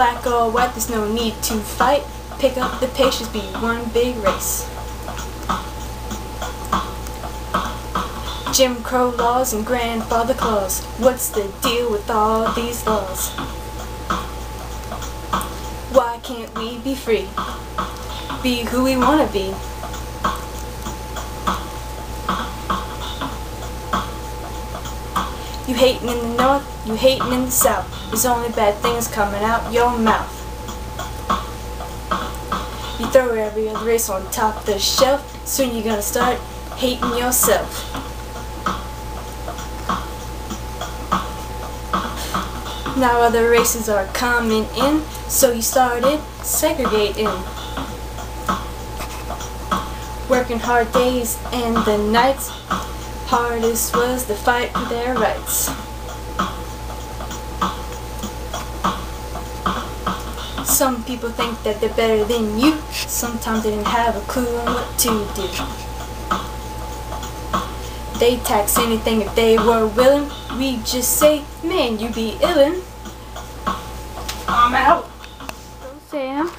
Black or white, there's no need to fight. Pick up the patience, be one big race. Jim Crow laws and grandfather clause. What's the deal with all these laws? Why can't we be free? Be who we want to be. You hating in the north, you hating in the south. There's only bad things coming out your mouth. You throw every other race on top of the shelf. Soon you're gonna start hating yourself. Now other races are coming in, so you started segregating. Working hard days and the nights, hardest was the fight for their rights. Some people think that they're better than you. Sometimes they didn't have a clue on what to do. They tax anything if they were willing. We just say, man, you be illin'. I'm out. Go Sam.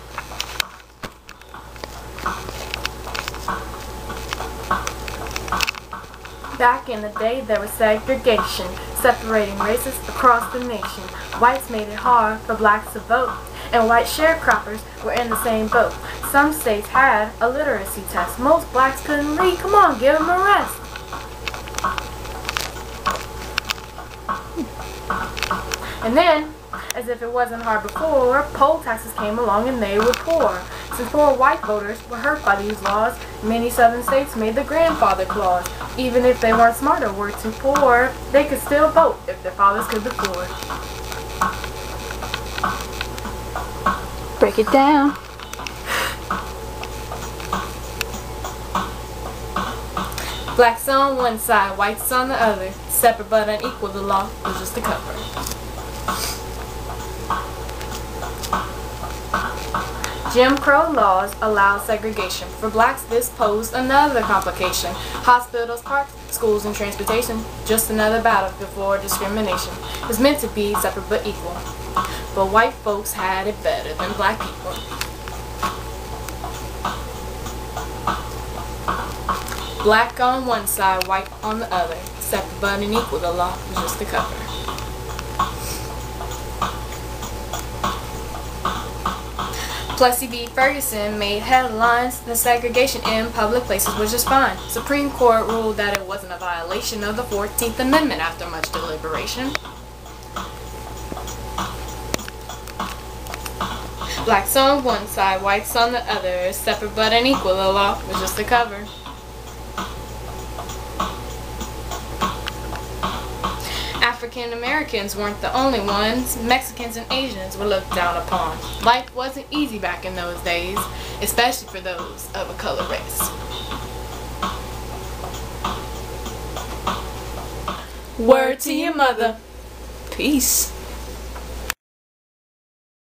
Back in the day, there was segregation, separating races across the nation. Whites made it hard for blacks to vote, and white sharecroppers were in the same boat. Some states had a literacy test. Most blacks couldn't read. Come on, give them a rest. And then, as if it wasn't hard before, poll taxes came along and they were poor. Since poor white voters were hurt by these laws, many southern states made the grandfather clause. Even if they weren't smart or were too poor, they could still vote if their fathers could afford. Break it down. Blacks on one side, whites on the other. Separate but unequal, the law was just a cover. Jim Crow laws allow segregation. For blacks, this posed another complication. Hospitals, parks, schools, and transportation. Just another battlefield for discrimination. It was meant to be separate but equal. But white folks had it better than black people. Black on one side, white on the other. Separate but unequal, the law was just a cover. Plessy v. Ferguson made headlines. The segregation in public places was just fine. Supreme Court ruled that it wasn't a violation of the 14th Amendment after much deliberation. Blacks on one side, whites on the other. Separate but unequal, the law was just a cover. African Americans weren't the only ones. Mexicans and Asians were looked down upon. Life wasn't easy back in those days, especially for those of a colored race. Word to your mother. Peace.